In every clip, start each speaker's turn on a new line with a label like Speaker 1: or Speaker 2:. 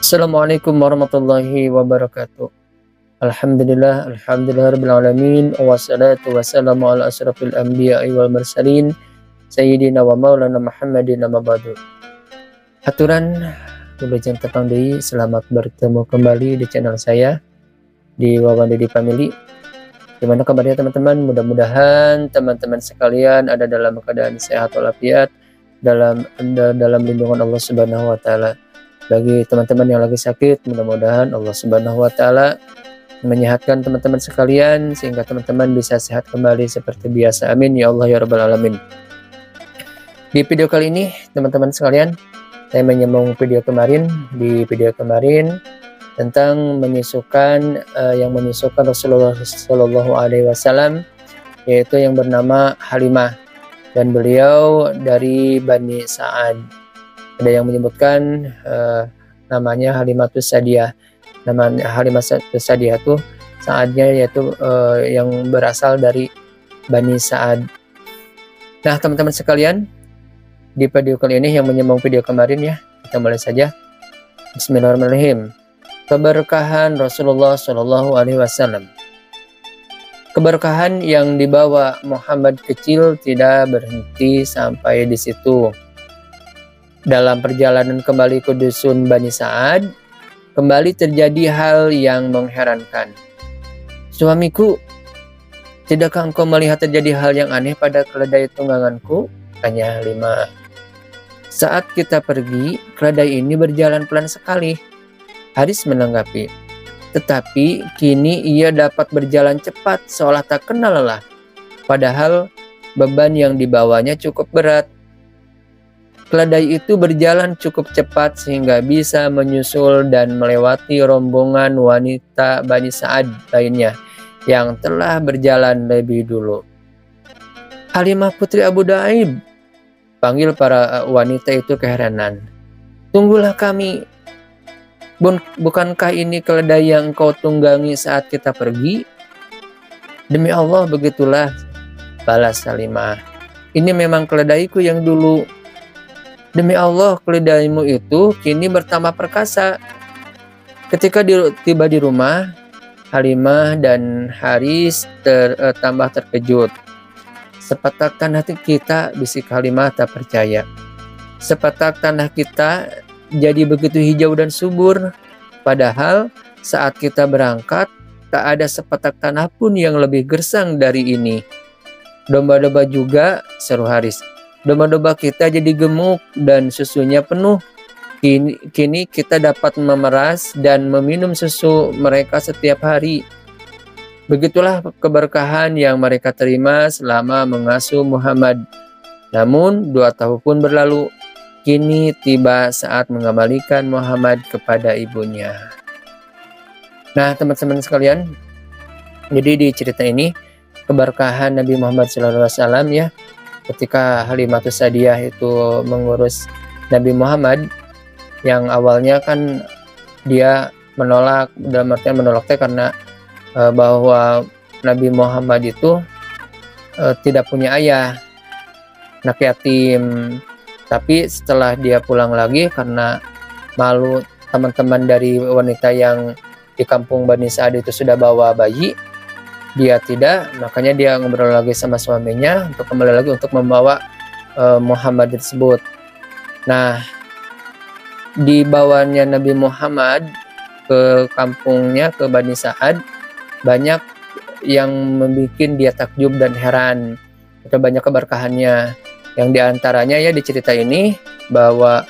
Speaker 1: Assalamualaikum warahmatullahi wabarakatuh. Alhamdulillah rabbil alamin, wassalatu wassalamu ala asrafil anbiya'i wal mursalin sayyidina wa maulana Muhammadin amma ba'du. Aturan wilujeng tepang deui, selamat bertemu kembali di channel saya di Wawan Didi Family. Gimana kabarnya teman-teman? Mudah-mudahan teman-teman sekalian ada dalam keadaan sehat walafiat, dalam lindungan Allah Subhanahu wa taala. Bagi teman-teman yang lagi sakit, mudah-mudahan Allah Subhanahu wa taala menyehatkan teman-teman sekalian sehingga teman-teman bisa sehat kembali seperti biasa. Amin ya Allah ya rabbal alamin. Di video kali ini teman-teman sekalian, saya menyambung video kemarin. Di video kemarin tentang menyusukan Rasulullah Shallallahu Alaihi Wasallam, yaitu yang bernama Halimah, dan beliau dari Bani Sa'ad. Ada yang menyebutkan namanya Halimatus Sa'diyah. Nama Halimatus Sa'diyah itu Sa'adnya yaitu yang berasal dari Bani Sa'ad. Nah teman-teman sekalian, di video kali ini yang menyambung video kemarin ya, kita mulai saja. Bismillahirrahmanirrahim. Keberkahan Rasulullah Shallallahu Alaihi Wasallam. Keberkahan yang dibawa Muhammad kecil tidak berhenti sampai di situ. Dalam perjalanan kembali ke dusun Bani Sa'ad, kembali terjadi hal yang mengherankan. "Suamiku, tidakkah engkau melihat terjadi hal yang aneh pada keledai tungganganku?" tanya Halimah. "Saat kita pergi, keledai ini berjalan pelan sekali," Haris menanggapi. "Tetapi kini ia dapat berjalan cepat seolah tak kenal lelah. Padahal beban yang dibawanya cukup berat. Keledai itu berjalan cukup cepat sehingga bisa menyusul dan melewati rombongan wanita Bani Sa'ad lainnya yang telah berjalan lebih dulu." "Halimah putri Abu Daib," panggil para wanita itu keheranan. "Tunggulah kami. Bukankah ini keledai yang engkau tunggangi saat kita pergi?" "Demi Allah begitulah," balas Halimah. "Ini memang keledaiku yang dulu." "Demi Allah, keledaimu itu kini bertambah perkasa." Ketika tiba di rumah, Halimah dan Haris tambah terkejut. "Sepetak tanah kita," bisik Halimah tak percaya. "Sepetak tanah kita jadi begitu hijau dan subur. Padahal saat kita berangkat, tak ada sepetak tanah pun yang lebih gersang dari ini." "Domba-domba juga," seru Haris. "Domba-domba kita jadi gemuk dan susunya penuh. Kini kita dapat memeras dan meminum susu mereka setiap hari." Begitulah keberkahan yang mereka terima selama mengasuh Muhammad. Namun 2 tahun pun berlalu. Kini tiba saat mengembalikan Muhammad kepada ibunya. Nah teman-teman sekalian, jadi di cerita ini keberkahan Nabi Muhammad SAW ya, ketika Halimatus Sa'diyah itu mengurus Nabi Muhammad, yang awalnya kan dia menolak, dalam artian menolaknya karena bahwa Nabi Muhammad itu tidak punya ayah, anak yatim. Tapi setelah dia pulang lagi karena malu teman-teman dari wanita yang di kampung Bani Sa'ad itu sudah bawa bayi, dia tidak, makanya dia ngobrol lagi sama suaminya untuk kembali lagi untuk membawa Muhammad tersebut. Nah, dibawanya Nabi Muhammad ke kampungnya, ke Bani Sa'ad, banyak yang membuat dia takjub dan heran. Itu banyak keberkahannya. Yang diantaranya ya di cerita ini bahwa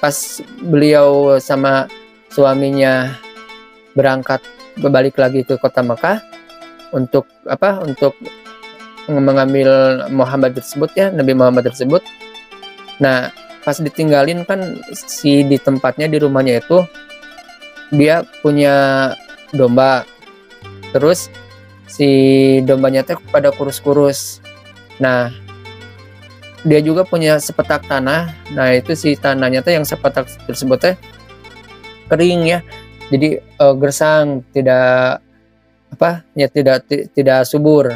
Speaker 1: pas beliau sama suaminya berangkat balik lagi ke kota Mekah untuk mengambil Muhammad tersebut ya, Nabi Muhammad tersebut. Nah pas ditinggalin kan di tempatnya, di rumahnya itu dia punya domba, terus si dombanya teh pada kurus-kurus. Nah dia juga punya sepetak tanah. Nah itu si tanahnya teh yang sepetak tersebut teh kering ya, jadi gersang, tidak subur.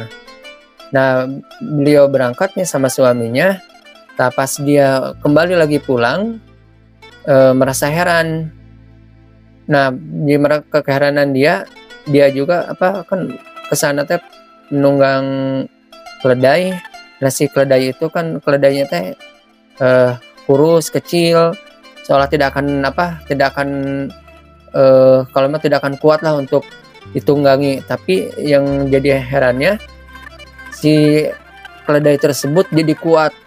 Speaker 1: Nah beliau berangkatnya sama suaminya. Nah pas dia kembali lagi pulang, merasa heran. Nah, di keheranan dia juga kan kesana teh menunggang keledai. Nah, si keledai itu kan keledainya teh kurus, kecil, seolah tidak akan kalau mah tidak akan kuat lah untuk ditunggangi. Tapi yang jadi herannya, si keledai tersebut jadi kuat,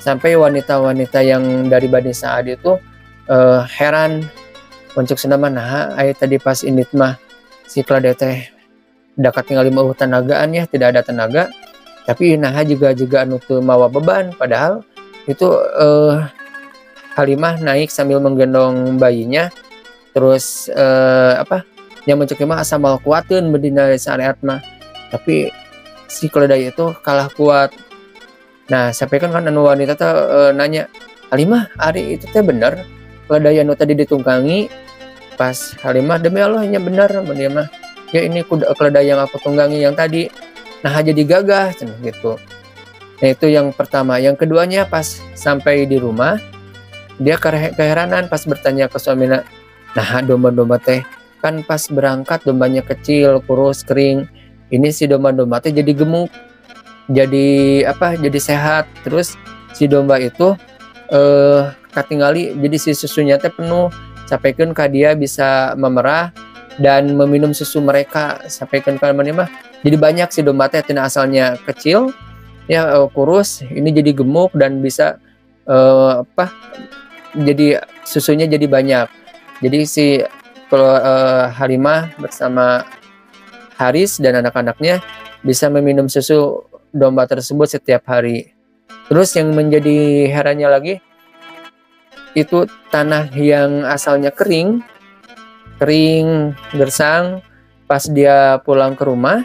Speaker 1: sampai wanita-wanita yang dari Bani Sa'ad itu heran. Untuk senama nah tadi pas ini mah si keledai teh dekat tinggal lima tenagaan ya, tidak ada tenaga, tapi nah juga anu teu mawa beban, padahal itu Halimah naik sambil menggendong bayinya. Terus yang mencekik mah asa mal kuateun bedina syariat mah, tapi si keledai itu kalah kuat. Nah, sampai kan anu wanita teh nanya, "Halimah, ari itu teh bener keledai anu tadi ditunggangi?" Pas Halimah, "Demi Allah nya benar," dia mah. "Ya ini keledai yang aku tunggangi yang tadi." Nah, jadi gagah gitu. Nah, itu yang pertama. Yang keduanya pas sampai di rumah, dia keheranan pas bertanya ke suaminya, "Nah, domba-domba teh kan pas berangkat dombanya kecil, kurus, kering. Ini si domba-domba teh jadi gemuk. Jadi jadi sehat. Terus si domba itu katingali jadi si susunya teh penuh. Sampaikan ke dia bisa memerah dan meminum susu mereka. Sampaikan ke mana mah jadi banyak si domba teh, tina asalnya kecil ya, kurus, ini jadi gemuk dan bisa jadi susunya jadi banyak. Jadi si Halimah bersama Haris dan anak-anaknya bisa meminum susu domba tersebut setiap hari. Terus yang menjadi herannya lagi, itu tanah yang asalnya kering, gersang. Pas dia pulang ke rumah,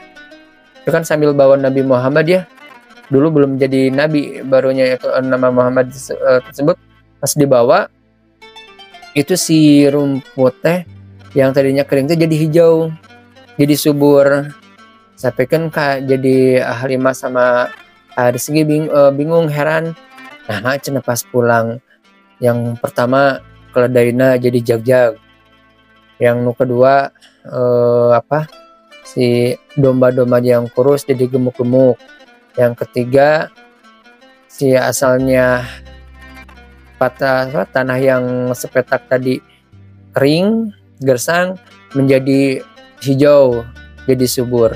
Speaker 1: itu kan sambil bawa Nabi Muhammad ya, dulu belum jadi nabi, barunya itu nama Muhammad tersebut. Pas dibawa, itu si rumput teh yang tadinya kering teh jadi hijau, jadi subur. Sampai kan jadi Halimah sama Haris bingung, heran. Nah, cenah pas pulang, yang pertama keledaina jadi jag-jag, yang kedua si domba-domba yang kurus jadi gemuk-gemuk, yang ketiga si asalnya tanah yang sepetak tadi kering, gersang, menjadi hijau, jadi subur.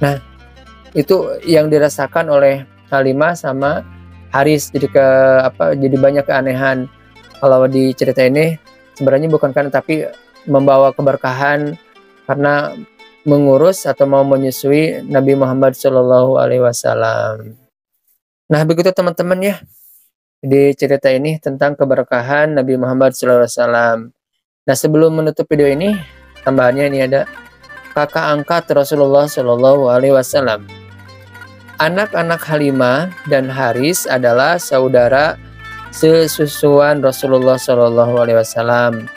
Speaker 1: Nah, itu yang dirasakan oleh Halimah sama Haris. Jadi jadi banyak keanehan. Kalau di cerita ini sebenarnya bukan kan, tapi membawa keberkahan karena mengurus atau mau menyusui Nabi Muhammad SAW. Nah, begitu teman-teman ya, di cerita ini tentang keberkahan Nabi Muhammad SAW. Nah, sebelum menutup video ini, tambahannya ini ada kakak angkat Rasulullah SAW. Anak-anak Halimah dan Haris adalah saudara sesusuan Rasulullah SAW.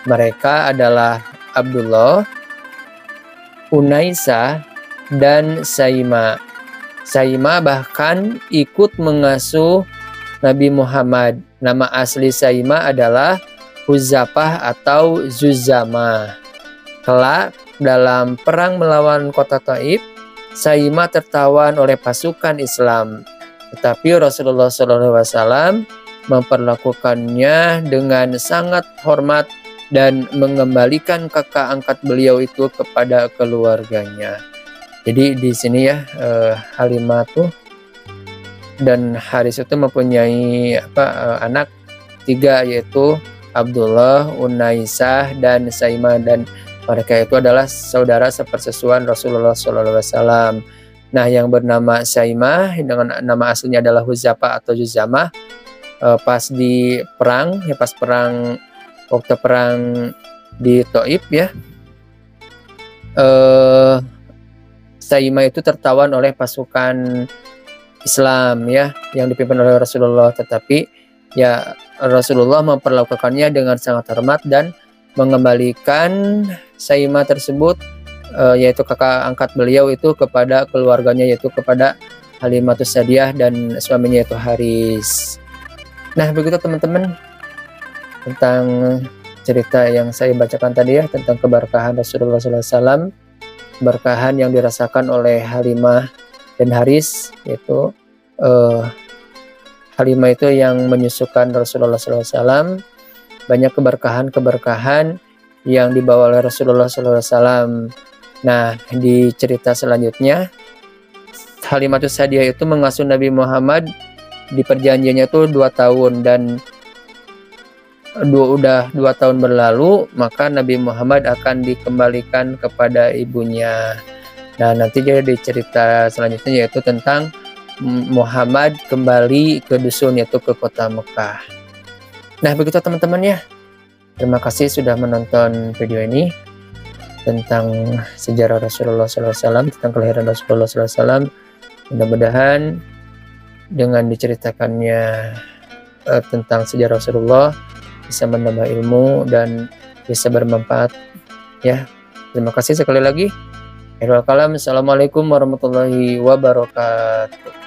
Speaker 1: Mereka adalah Abdullah, Unaisah, dan Saima. Saima bahkan ikut mengasuh Nabi Muhammad. Nama asli Saima adalah Huzafah atau Zuzama. Kelak dalam perang melawan kota Taif, Saima tertawan oleh pasukan Islam, tetapi Rasulullah SAW memperlakukannya dengan sangat hormat dan mengembalikan kakak angkat beliau itu kepada keluarganya. Jadi di sini ya, Halimah tuh dan Haris itu mempunyai anak 3, yaitu Abdullah, Unaisah, dan Saima, dan mereka itu adalah saudara sepersusuan Rasulullah SAW. Nah, yang bernama Saima dengan nama aslinya adalah Huzafah atau Juzamah, pas di perang ya, waktu perang di Taif ya, Saima itu tertawan oleh pasukan Islam ya, yang dipimpin oleh Rasulullah, tetapi ya Rasulullah memperlakukannya dengan sangat hormat dan mengembalikan Saima tersebut, yaitu kakak angkat beliau itu, kepada keluarganya, yaitu kepada Halimatus Sa'diyah dan suaminya yaitu Haris. Nah, begitu teman-teman, tentang cerita yang saya bacakan tadi ya, tentang keberkahan Rasulullah SAW, keberkahan yang dirasakan oleh Halimah dan Haris, yaitu Halimah itu yang menyusukan Rasulullah SAW. Banyak keberkahan-keberkahan yang dibawa oleh Rasulullah SAW. Nah, di cerita selanjutnya, Halimatus Sa'diyah itu mengasuh Nabi Muhammad di perjanjiannya itu 2 tahun, dan udah 2 tahun berlalu, maka Nabi Muhammad akan dikembalikan kepada ibunya. Nah, nanti jadi di cerita selanjutnya yaitu tentang Muhammad kembali ke dusun, yaitu ke kota Mekah. Nah, begitu teman-teman ya. Terima kasih sudah menonton video ini tentang sejarah Rasulullah SAW, tentang kelahiran Rasulullah SAW. Mudah-mudahan dengan diceritakannya tentang sejarah Rasulullah bisa menambah ilmu dan bisa bermanfaat ya. Terima kasih sekali lagi. Assalamualaikum warahmatullahi wabarakatuh.